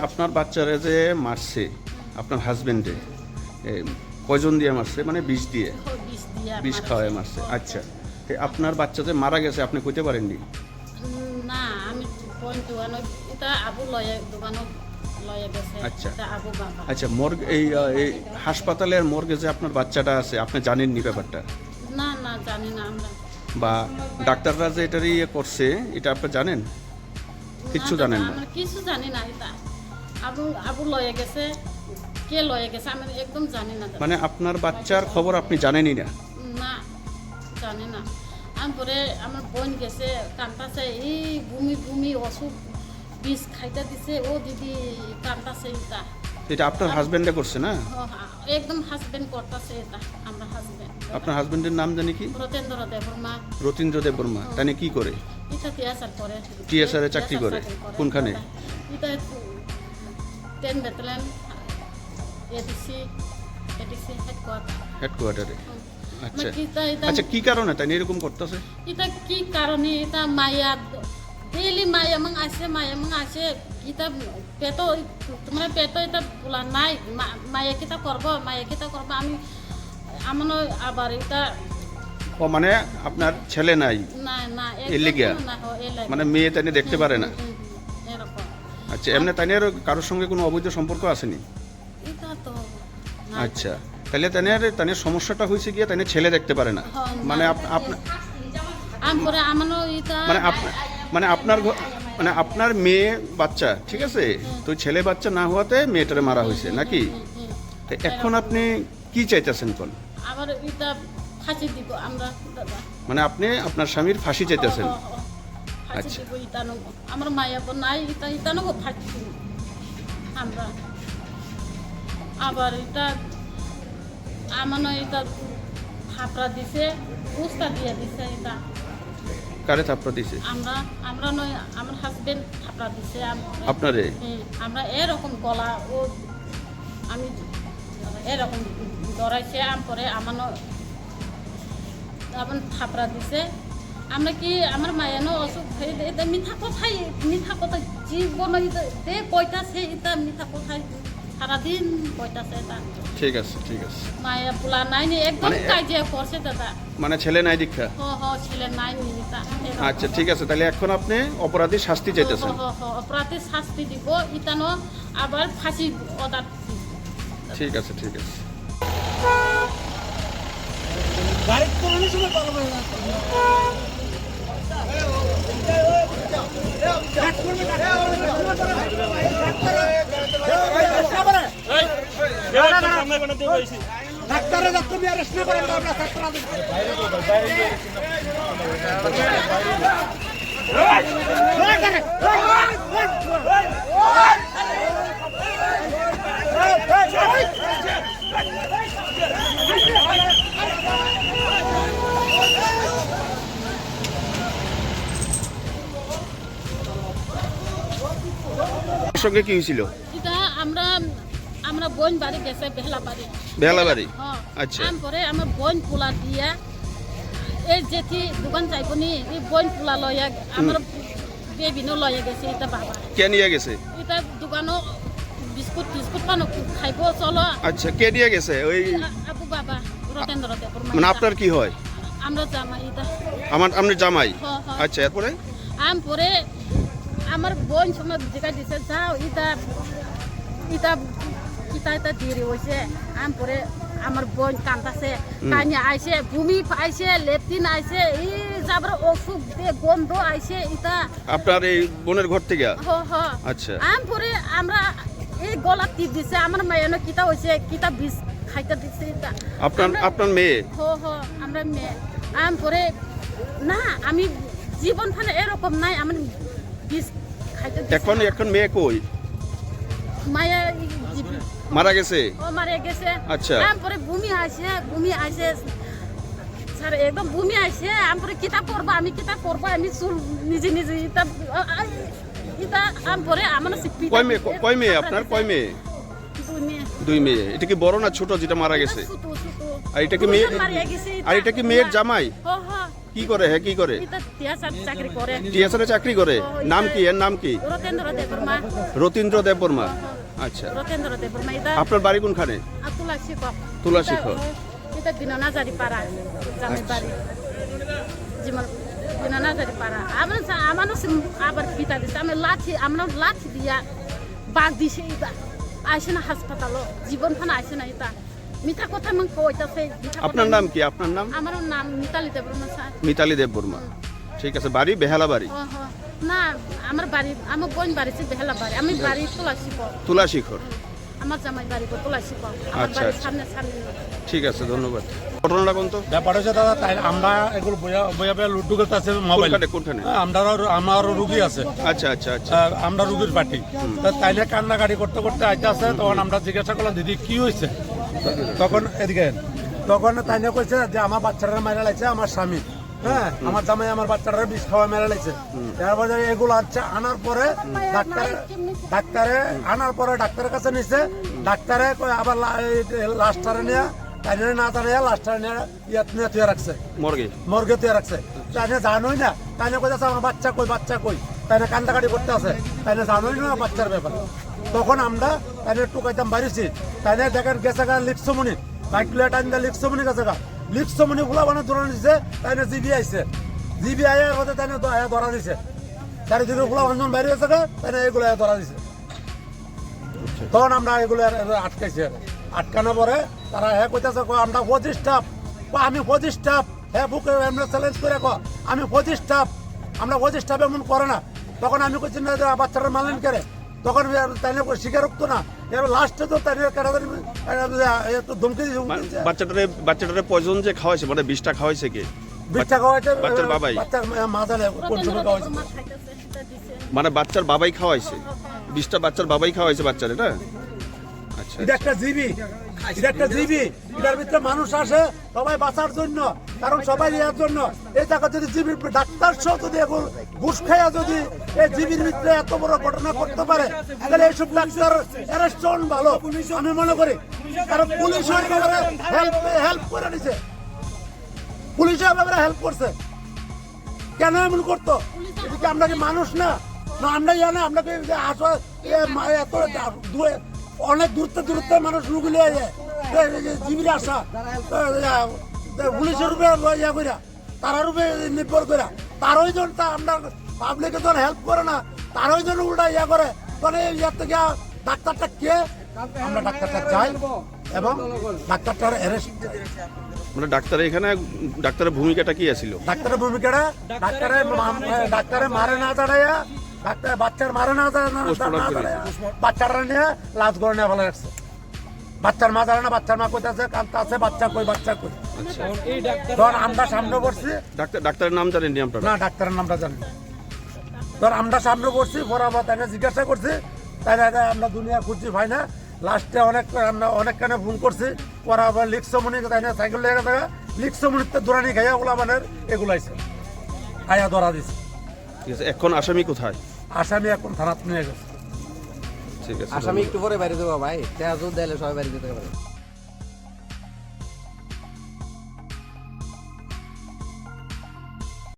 আপনার বাচ্চারা যে মারছে আপনার হাজবেন্ডে পয়জন দিয়ে মারছে মানে বিষ দিয়ে বিষ খাওয়ায় মারছে। আচ্ছা, আপনার বাচ্চা যে মারা গেছে আপনি কইতে পারেননি? না, আমি এটা আবু লয়ে দোকানো লয়ে গেছে। আচ্ছা এটা আবু বাবা। আচ্ছা, মর্গ এই হাসপাতালের মর্গে যে আপনার বাচ্চাটা আছে আপনি জানেননি ব্যাপারটা? না না, জানি না আমরা। বা ডাক্তাররা যে এটার করছে এটা আপনি জানেন? কিচ্ছু জানেন না? আমরা কিছু জানি না। এটা আবু আবু লয়ে গেছে, কে লয়ে গেছে আমি একদম জানি না। মানে আপনার বাচ্চার খবর আপনি জানেনই না? না, জানি না। পরে আমার বোন গেছে কান্তাছে, এই ভূমি ভূমি অসুখ বিষ খাইতে দিছে, ও দিদি কান্তাছে। এটা আপনার হাজবেন্ডে করছে না? একদম হাজবেন্ড করতেছে এটা, আমরা হাজবেন্ড। আপনার হাজবেন্ডের নাম জানি কি? রতেন্দ্র দেববর্মা। রতীন্দ্র দেববর্মা। তাই কি করে? এটা টিএসআর করে। টিএসআর এ চাকরি করে? কোনখানে? এটা 10 বেতলেন এডিসি হেডকোয়ার্টারে। আচ্ছা এটা আচ্ছা, কি কারণে তাই এরকম করতেছে? এটা কি কারণে? এটা মায়া ডেইলি মায়া মাং আসে এটা পেট তোমার পেট এটা বলা নাই, মায়া কিতা করব আমি আমার আবার এটা। ও মানে আপনার ছেলে নাই? না না, এলিগা মানে মেয়ে তাই দেখতে পারে না? এরকম। আচ্ছা, এমনি তাই আর কারোর সঙ্গে কোনো অবৈধ সম্পর্ক আসেনি? এটা তো আচ্ছা, তাহলে তাই সমস্যাটা হয়েছে গিয়ে তাই ছেলে দেখতে পারে না মানে আপনার মানে আপনার মানে আপনার মেয়ে বাচ্চা ঠিক আছে, তো ছেলে বাচ্চা না হওয়াতে মেয়েটারে মারা হয়েছে নাকি? এখন আপনি কি চাইতেছেন কোন? আবার এটা ফাঁসি দিব আমরা দাদা। মানে আপনি আপনার স্বামীর ফাঁসি চাইতেছেন? আচ্ছা, আমার মায়া নাই, এটা নগো ফাঁসি দিব আমরা। আবার এটা আমার এটা থাপড়া দিছে, উস্তা দিয়ে দিছে। এটা কারে থাপড়া দিছে? আমরা নয়, আমার হাজবেন্ড থাপড়া দিছে আপনারে। আমরা এরকম গলা ও আমি এরকম ধরাইছে, পরে আমার থাপড়া দিছে। আমরা কি আমার মায়ানো অসুখ এটা মিঠা কথা জীবন দে কইতাছে, এটা মিঠা কথাই সারাদিন কইতাছে। এটা ঠিক আছে ঠিক আছে। মায়া পোলা নাই নি, একদম কাজিয়া করছে দাদা। মানে ছেলে নাই দীক্ষা? ছেলে নাই নি। আচ্ছা ঠিক আছে, তাহলে এখন আপনি অপরাধী শাস্তি চাইতেছেন? অপরাধী শাস্তি দিব, ইতানো আবার ফাঁসি অর্ডার। ঠিক আছে ঠিক আছে। ডাক্তারে ডাক্তার দিয়ে আরেস্ট না করেন আমরা ডাক্তার সঙ্গে কি হয়েছিল? এটা আমরা বোন বাড়ি গেছে, বেহলা বাড়ি। আচ্ছা, পরে আমার বোন পোলা দিয়া এই যেটি দোকান যাইবনি, এই বোন পোলা লয়া আমার বেবিনো লয়া গেছে। এটা বাবা কে নিয়ে গেছে? এটা দোকানো বিস্কুট পানো খাইব চলো। আচ্ছা, কে নিয়ে গেছে? ওই আবু বাবা রতেন্দ্র দেববর্মা। মানে আপনার কি হয়? আমরা জামাই। এটা আপনার জামাই? আচ্ছা, এরপরে পরে আমার বোন সময় যেটা দিছে যাও এটা দিয়ে হয়েছে। পরে আমার বোন কান্দাছে, কানিয়া আইসে, ভূমি আইসে, লেট্রিন আইসে, এই যাবার অসুখ দিয়ে গন্ধ আইসে। এটা আপনার এই বোনের ঘর থেকে? আচ্ছা, পরে আমরা এই গলা টিপ দিছে, আমার মায়ানো কিতা হয়েছে, কিতা বিষ খাইতে দিছে। এটা আপনার মেয়ে? আমরা মেয়ে। পরে না, আমি জীবন ফানে এরকম নাই, আমার বিষ খাইতে দিছে। এখন মেয়ে কই? মায়া মারা গেছে? মারা গেছে। আচ্ছা, পরে ভূমি আইসে স্যার, একদম ভূমি আইসে। পরে কিতাব পড়বো, আমি চুল নিজে এটা। পরে আমার কয় মেয়ে আপনার? কয় মেয়ে? দুই মেয়ে। এটা কি বড় না ছোট যেটা মারা গেছে? ছোট। আর এটা কি মেয়ে? আর এটা কি মেয়ের জামাই? কি করে হ্যাঁ কি করে এটা টিয়াচার চাকরি করে টিএসআরে চাকরি করে নাম কি এর নাম কি রতেন্দ্র দেববর্মা রতীন্দ্র দেববর্মা আচ্ছা রতেন্দ্র দেববর্মা এটা আপনার বাড়ি কোনখানে তুলা শিক্ষক তুলা শিক্ষক। এটা বিননাজারি পাড়া জামাই বাড়ি যেমন বিননাজারি পাড়া আমার আবার পিতা দিছে আমি আমরা লাঠি দিয়া বাঘ দিছে এটা আইসে না হাসপাতাল জীবন ফানা আইসে না এটা মিঠা কথা আমি কইতাছে আপনার নাম কি আপনার নাম আমার নাম মিতালি দেববর্মা স্যার মিতালি দেববর্মা ঠিক আছে বাড়ি বেহালা বাড়ি না আমার বাড়ি আমার বোন বাড়ি বেহালা বাড়ি আমি বাড়ি তোলা শিখো তুলা শিখর আমার জামাই বাড়ি তোলা শিখো আমার আচ্ছা, বাড়ির আচ্ছা। সামনে সামনে ঠিক আছে ধন্যবাদ ঘটনাটা কোন তো ব্যাপার হচ্ছে দাদা তাই আমরা এগুলো বইয়া বইয়া লুডু খেলতে আছে মোবাইল কোনখানে কোনখানে আমার রুগী আছে আচ্ছা আচ্ছা আচ্ছা আমরা রুগীর পার্টি তাই না কান্নাকাটি করতে করতে আইতে আছে তখন আমরা জিজ্ঞাসা করলাম দিদি কি হয়েছে তখন এদিকে তখন তাই না কইছে যে আমার বাচ্চারা মেরে লাগছে আমার স্বামী হ্যাঁ আমার জামাই আমার বাচ্চারা বিষ খাওয়া মেরে লাগছে তারপরে এগুলো আচ্ছা আনার পরে ডাক্তারে আনার পরে ডাক্তারের কাছে নিছে ডাক্তারে আবার লাস্টারে নিয়ে তাই না জানিয়ে লাস্টারে নিয়ে নিয়ে তুই রাখছে মর্গে মর্গে তুই রাখছে তাই না জানোই না তাই না কইতেছে আমার বাচ্চা কই তাই না কান্দাকাটি করতে আছে তাই না জানোই না বাচ্চার ব্যাপার তখন আমরা তাই না টুকাইতাম বাড়িছি তাই না দেখেন গেছে গা লিপসমনি সাইকেলে টাইম দা লিপসমনি গেছে গা লিপসমনি গুলা মানে ধরে নিছে তাই না জিবি আইছে জিবি আইয়ার মধ্যে তাই না ধরা দিছে চারিদিকে গুলা অঞ্জন বাইরে গেছে গা তাই না এগুলো ধরা দিছে তখন আমরা এগুলো আটকাইছি আটকানো পরে তারা হ্যাঁ কইতেছে আমরা 25 স্টাফ আমি 25 স্টাফ হ্যাঁ বুকে আমরা চ্যালেঞ্জ করে আমি 25 স্টাফ আমরা 25 স্টাফ এমন করে না তখন আমি কইছি না যে বাচ্চারা মানলেন করে তখন তাই না স্বীকারোক্ত না এবার লাস্টে তো তাই একটু ধমকি বাচ্চাটারে পয়জন যে খাওয়াইছে মানে বিষটা খাওয়াইছে কে বিষ্ঠা খাওয়াইছে বাচ্চার বাবাই? বাচ্চার মা জানে কোন সময় খাওয়াইছে মানে বাচ্চার বাবাই খাওয়াইছে বিষটা বাচ্চার বাবাই খাওয়াইছে বাচ্চার এটা আচ্ছা এটা একটা জিবি এটার ভিতরে মানুষ আসে সবাই বাঁচার জন্য কারণ সবাই এর জন্য এই জায়গা যদি জিবির ডাক্তার সহ যদি ঘুষ খাইয়া যদি এই জিবির ভিতরে এত বড় ঘটনা করতে পারে তাহলে এইসব ডাক্তার অ্যারেস্ট ভালো আমি মনে করি কারণ পুলিশ হেল্প করে নিছে পুলিশের ব্যাপারে হেল্প করছে কেন এমন করতো এদিকে আমরা কি মানুষ না আমরা জানি আপনাকে এত অনেক দূরত্বে মানুষ রুগী লিয়ে যায় জীবির আসা পুলিশের রূপে ইয়া কইরা তারার রূপে নির্ভর করা তারই জন তা আমরা পাবলিকে তো হেল্প করে না তারই জন উল্টা ইয়া করে মানে ইয়ার থেকে ডাক্তারটা কে আমরা ডাক্তারটা চাই এবং ডাক্তারটার অ্যারেস্ট মানে ডাক্তারের ভূমিকাটা কি ছিল ডাক্তারের ভূমিকাটা ডাক্তারে মারে না দাঁড়াইয়া ডাক্তার বাচ্চার মারে না দাঁড়াইয়া বাচ্চারা নিয়ে লাশ করে নিয়ে ভালো রাখছে বাচ্চার মা দাঁড়ায় না বাচ্চার মা কোথায় কান্তা আছে বাচ্চা কই তখন আমরা সামনে পড়ছি ডাক্তারের নাম জানেন আপনারা না ডাক্তারের নামটা জানি তখন আমরা সামনে পড়ছি পরে আবার তাকে জিজ্ঞাসা করছি তাই আমরা দুনিয়া খুঁজছি ভাই না লাস্টে আমরা অনেক কানে ফোন করছি পরে আবার লিক্সমনি তাই না সাইকেল লেগে থাকা লিক্সমনিতে দৌড়ানি খাইয়া ওগুলা মানে এগুলো আইছে আয়া ধরা দিছে ঠিক আছে এখন আসামি কোথায় আসামি এখন থানাত নিয়ে গেছে ঠিক আছে আসামি একটু পরে বাইরে দেবো ভাই তেজ দিলে সবাই বাইরে যেতে পারে